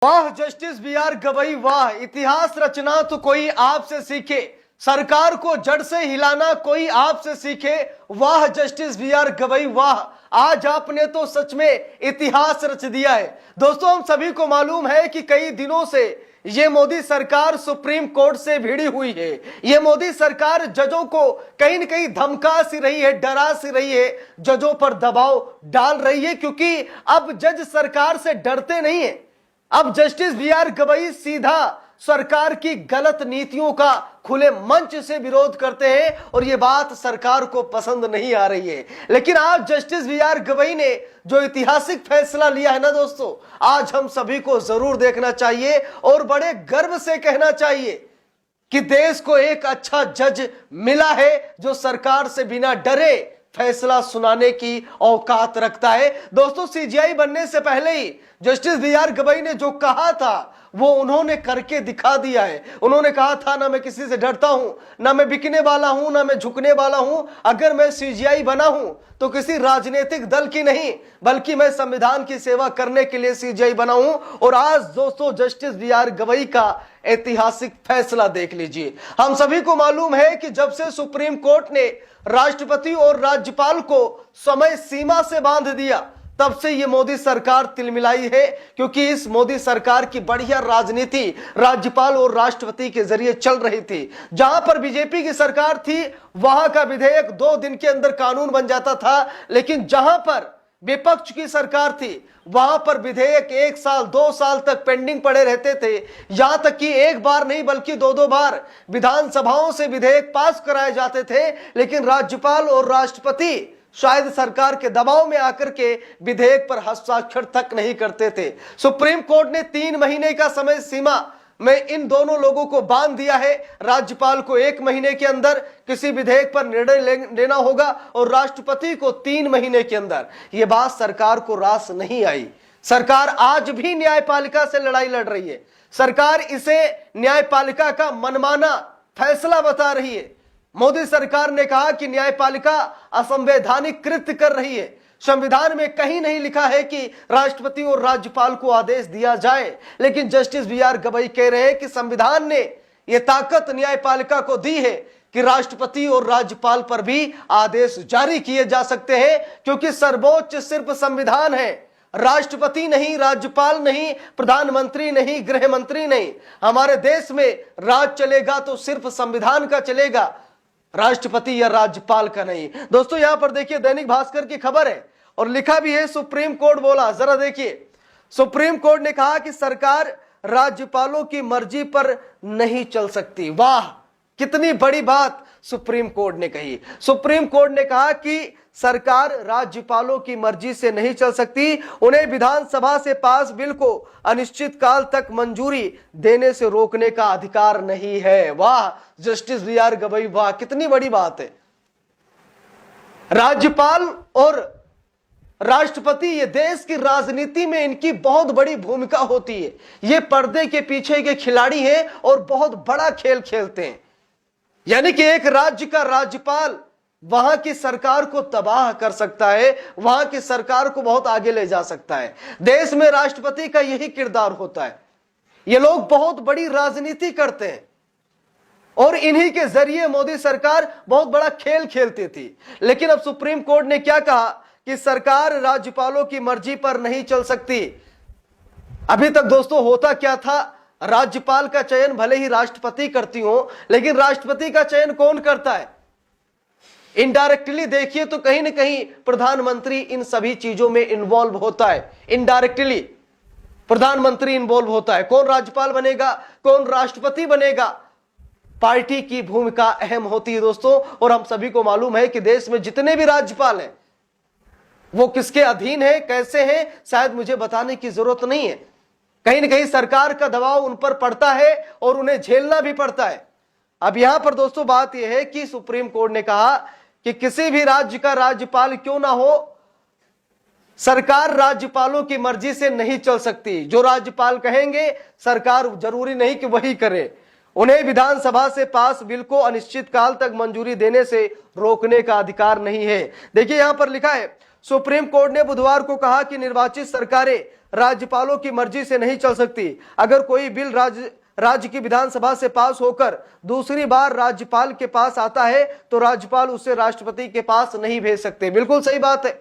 वाह justice B are Gavai वाह, इतिहास रचना तो कोई आपसे सीखे, सरकार को जड़ से हिलाना कोई आपसे सीखे। वाह जस्टिस बी आर गवई वाह, आज आपने तो सच में इतिहास रच दिया है। दोस्तों, हम सभी को मालूम है कि कई दिनों से ये मोदी सरकार सुप्रीम कोर्ट से भिड़ी हुई है। ये मोदी सरकार जजों को कहीं न कहीं धमका सी रही है, डरा सी रही है, जजों पर दबाव डाल रही है, क्योंकि अब जज सरकार से डरते नहीं है। अब जस्टिस बी आर गवई सीधा सरकार की गलत नीतियों का खुले मंच से विरोध करते हैं और यह बात सरकार को पसंद नहीं आ रही है। लेकिन आज जस्टिस बी आर गवई ने जो ऐतिहासिक फैसला लिया है ना दोस्तों, आज हम सभी को जरूर देखना चाहिए और बड़े गर्व से कहना चाहिए कि देश को एक अच्छा जज मिला है जो सरकार से बिना डरे फैसला सुनाने की औकात रखता है। दोस्तों, सीजीआई बनने से पहले ही जस्टिस बी आर गवई ने जो कहा था वो उन्होंने करके दिखा दिया है। उन्होंने कहा था, ना मैं किसी से डरता हूं, ना मैं बिकने वाला हूं, ना मैं झुकने वाला हूं। अगर मैं सीजीआई बना हूं तो किसी राजनीतिक दल की नहीं, बल्कि मैं संविधान की सेवा करने के लिए सीजीआई बना हूं। और आज दोस्तों, जस्टिस बी आर गवई का ऐतिहासिक फैसला देख लीजिए। हम सभी को मालूम है कि जब से सुप्रीम कोर्ट ने राष्ट्रपति और राज्यपाल को समय सीमा से बांध दिया, तब से ये मोदी सरकार तिलमिलाई है, क्योंकि इस मोदी सरकार की बढ़िया राजनीति राज्यपाल और राष्ट्रपति के जरिए चल रही थी। जहां पर बीजेपी की सरकार थी वहां का विधेयक 2 दिन के अंदर कानून बन जाता था, लेकिन जहां पर विपक्ष की सरकार थी वहां पर विधेयक 1 साल 2 साल तक पेंडिंग पड़े रहते थे। यहां तक कि एक बार नहीं बल्कि 2-2 बार विधानसभाओं से विधेयक पास कराए जाते थे, लेकिन राज्यपाल और राष्ट्रपति शायद सरकार के दबाव में आकर के विधेयक पर हस्ताक्षर तक नहीं करते थे। सुप्रीम कोर्ट ने 3 महीने का समय सीमा में इन दोनों लोगों को बांध दिया है। राज्यपाल को 1 महीने के अंदर किसी विधेयक पर निर्णय लेना होगा और राष्ट्रपति को 3 महीने के अंदर। यह बात सरकार को रास नहीं आई। सरकार आज भी न्यायपालिका से लड़ाई लड़ रही है। सरकार इसे न्यायपालिका का मनमाना फैसला बता रही है। मोदी सरकार ने कहा कि न्यायपालिका असंवैधानिक कृत्य कर रही है। संविधान में कहीं नहीं लिखा है कि राष्ट्रपति और राज्यपाल को आदेश दिया जाए, लेकिन जस्टिस बी आर गवई कह रहे हैं कि संविधान ने यह ताकत न्यायपालिका को दी है कि राष्ट्रपति और राज्यपाल पर भी आदेश जारी किए जा सकते हैं, क्योंकि सर्वोच्च सिर्फ संविधान है, राष्ट्रपति नहीं, राज्यपाल नहीं, प्रधानमंत्री नहीं, गृह मंत्री नहीं। हमारे देश में राज चलेगा तो सिर्फ संविधान का चलेगा, राष्ट्रपति या राज्यपाल का नहीं। दोस्तों, यहां पर देखिए दैनिक भास्कर की खबर है और लिखा भी है सुप्रीम कोर्ट बोला। जरा देखिए, सुप्रीम कोर्ट ने कहा कि सरकार राज्यपालों की मर्जी पर नहीं चल सकती। वाह, कितनी बड़ी बात सुप्रीम कोर्ट ने कही। सुप्रीम कोर्ट ने कहा कि सरकार राज्यपालों की मर्जी से नहीं चल सकती, उन्हें विधानसभा से पास बिल को अनिश्चित काल तक मंजूरी देने से रोकने का अधिकार नहीं है। वाह जस्टिस बी आर गवई वाह, कितनी बड़ी बात है। राज्यपाल और राष्ट्रपति, ये देश की राजनीति में इनकी बहुत बड़ी भूमिका होती है। ये पर्दे के पीछे के खिलाड़ी हैं और बहुत बड़ा खेल खेलते हैं। यानी कि एक राज्य का राज्यपाल वहां की सरकार को तबाह कर सकता है, वहां की सरकार को बहुत आगे ले जा सकता है। देश में राष्ट्रपति का यही किरदार होता है। ये लोग बहुत बड़ी राजनीति करते हैं और इन्हीं के जरिए मोदी सरकार बहुत बड़ा खेल खेलती थी। लेकिन अब सुप्रीम कोर्ट ने क्या कहा कि सरकार राज्यपालों की मर्जी पर नहीं चल सकती। अभी तक दोस्तों होता क्या था, राज्यपाल का चयन भले ही राष्ट्रपति करती हो, लेकिन राष्ट्रपति का चयन कौन करता है? इनडायरेक्टली देखिए तो कहीं ना कहीं प्रधानमंत्री इन सभी चीजों में इन्वॉल्व होता है। इनडायरेक्टली प्रधानमंत्री इन्वॉल्व होता है। कौन राज्यपाल बनेगा, कौन राष्ट्रपति बनेगा, पार्टी की भूमिका अहम होती है दोस्तों। और हम सभी को मालूम है कि देश में जितने भी राज्यपाल हैं वो किसके अधीन है, कैसे हैं, शायद मुझे बताने की जरूरत नहीं है। कहीं ना कहीं सरकार का दबाव उन पर पड़ता है और उन्हें झेलना भी पड़ता है। अब यहां पर दोस्तों बात यह है कि सुप्रीम कोर्ट ने कहा कि किसी भी राज्य का राज्यपाल क्यों ना हो, सरकार राज्यपालों की मर्जी से नहीं चल सकती। जो राज्यपाल कहेंगे सरकार जरूरी नहीं कि वही करे। उन्हें विधानसभा से पास बिल को अनिश्चित काल तक मंजूरी देने से रोकने का अधिकार नहीं है। देखिए यहां पर लिखा है, सुप्रीम कोर्ट ने बुधवार को कहा कि निर्वाचित सरकारें राज्यपालों की मर्जी से नहीं चल सकती। अगर कोई बिल राज्य की विधानसभा से पास होकर दूसरी बार राज्यपाल के पास आता है तो राज्यपाल उसे राष्ट्रपति के पास नहीं भेज सकते। बिल्कुल सही बात है।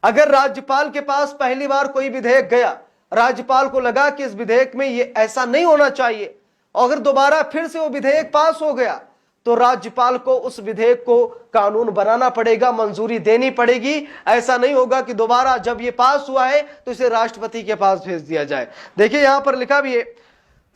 अगर राज्यपाल के पास पहली बार कोई विधेयक गया, राज्यपाल को लगा कि इस विधेयक में ये ऐसा नहीं होना चाहिए, अगर दोबारा फिर से वो विधेयक पास हो गया तो राज्यपाल को उस विधेयक को कानून बनाना पड़ेगा, मंजूरी देनी पड़ेगी। ऐसा नहीं होगा कि दोबारा जब ये पास हुआ है तो इसे राष्ट्रपति के पास भेज दिया जाए। देखिए यहां पर लिखा भी है,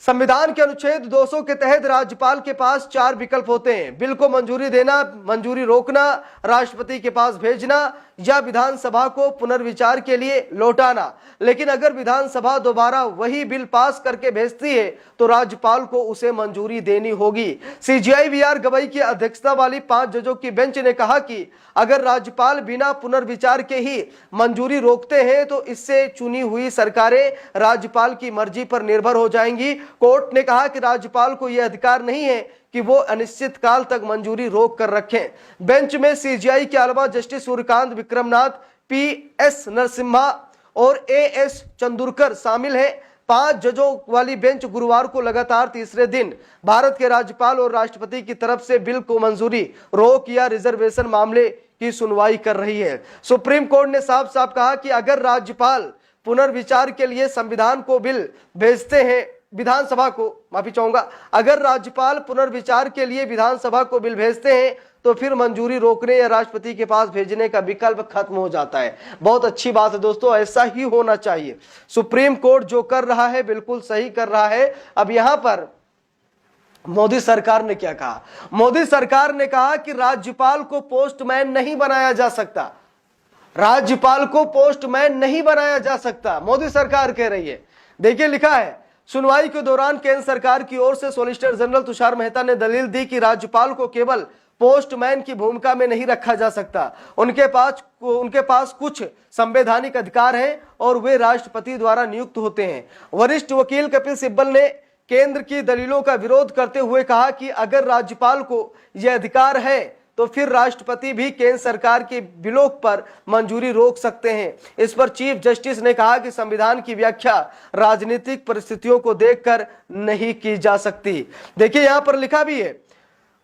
संविधान के अनुच्छेद 200 के तहत राज्यपाल के पास 4 विकल्प होते हैं। बिल को मंजूरी देना, मंजूरी रोकना, राष्ट्रपति के पास भेजना या विधानसभा को पुनर्विचार के लिए लौटाना। लेकिन अगर विधानसभा दोबारा वही बिल पास करके भेजती है तो राज्यपाल को उसे मंजूरी देनी होगी। सीजेआई वीआर गवई की अध्यक्षता वाली 5 जजों की बेंच ने कहा कि अगर राज्यपाल बिना पुनर्विचार के ही मंजूरी रोकते हैं तो इससे चुनी हुई सरकारें राज्यपाल की मर्जी पर निर्भर हो जाएंगी। कोर्ट ने कहा कि राज्यपाल को यह अधिकार नहीं है कि वो अनिश्चित काल तक मंजूरी रोक कर रखें। बेंच में सीजेआई के अलावा जस्टिस सूर्यकांत, विक्रमनाथ, पी.एस. नरसिम्हा और ए.एस. चंदुरकर शामिल हैं। 5 जजों वाली बेंच गुरुवार को लगातार तीसरे दिन भारत के राज्यपाल और राष्ट्रपति की तरफ से बिल को मंजूरी, रोक या रिजर्वेशन मामले की सुनवाई कर रही है। सुप्रीम कोर्ट ने साफ साफ कहा कि अगर राज्यपाल पुनर्विचार के लिए संविधान को बिल भेजते हैं, विधानसभा को, माफी चाहूंगा, अगर राज्यपाल पुनर्विचार के लिए विधानसभा को बिल भेजते हैं तो फिर मंजूरी रोकने या राष्ट्रपति के पास भेजने का विकल्प खत्म हो जाता है। बहुत अच्छी बात है दोस्तों, ऐसा ही होना चाहिए। सुप्रीम कोर्ट जो कर रहा है बिल्कुल सही कर रहा है। अब यहां पर मोदी सरकार ने क्या कहा? मोदी सरकार ने कहा कि राज्यपाल को पोस्टमैन नहीं बनाया जा सकता। राज्यपाल को पोस्टमैन नहीं बनाया जा सकता, मोदी सरकार कह रही है। देखिए लिखा है, सुनवाई के दौरान केंद्र सरकार की ओर से सॉलिसिटर जनरल तुषार मेहता ने दलील दी कि राज्यपाल को केवल पोस्टमैन की भूमिका में नहीं रखा जा सकता। उनके पास कुछ संवैधानिक अधिकार हैं और वे राष्ट्रपति द्वारा नियुक्त होते हैं। वरिष्ठ वकील कपिल सिब्बल ने केंद्र की दलीलों का विरोध करते हुए कहा कि अगर राज्यपाल को यह अधिकार है तो फिर राष्ट्रपति भी केंद्र सरकार के बिलों पर मंजूरी रोक सकते हैं। इस पर चीफ जस्टिस ने कहा कि संविधान की व्याख्या राजनीतिक परिस्थितियों को देखकर नहीं की जा सकती। देखिए यहां पर लिखा भी है,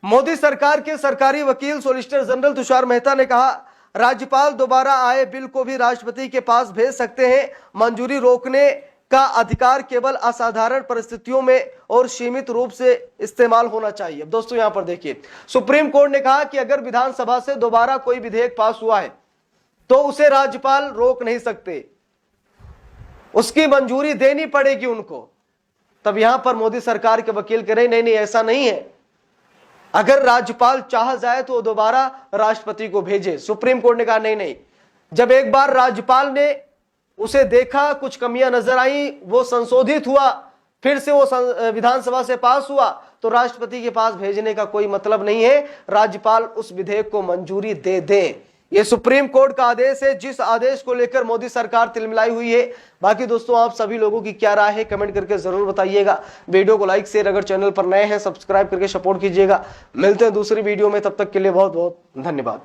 मोदी सरकार के सरकारी वकील सॉलिसिटर जनरल तुषार मेहता ने कहा, राज्यपाल दोबारा आए बिल को भी राष्ट्रपति के पास भेज सकते हैं। मंजूरी रोकने का अधिकार केवल असाधारण परिस्थितियों में और सीमित रूप से इस्तेमाल होना चाहिए। अब दोस्तों यहां पर देखिए, सुप्रीम कोर्ट ने कहा कि अगर विधानसभा से दोबारा कोई विधेयक पास हुआ है तो उसे राज्यपाल रोक नहीं सकते, उसकी मंजूरी देनी पड़ेगी उनको। तब यहां पर मोदी सरकार के वकील कह रहे नहीं ऐसा नहीं है, अगर राज्यपाल चाह जाए तो दोबारा राष्ट्रपति को भेजे। सुप्रीम कोर्ट ने कहा नहीं, जब एक बार राज्यपाल ने उसे देखा, कुछ कमियां नजर आई, वो संशोधित हुआ, फिर से वो विधानसभा से पास हुआ तो राष्ट्रपति के पास भेजने का कोई मतलब नहीं है। राज्यपाल उस विधेयक को मंजूरी दे दे। ये सुप्रीम कोर्ट का आदेश है, जिस आदेश को लेकर मोदी सरकार तिलमिलाई हुई है। बाकी दोस्तों आप सभी लोगों की क्या राय है कमेंट करके जरूर बताइएगा। वीडियो को लाइक शेयर, अगर चैनल पर नए हैं सब्सक्राइब करके सपोर्ट कीजिएगा। मिलते हैं दूसरी वीडियो में, तब तक के लिए बहुत बहुत धन्यवाद।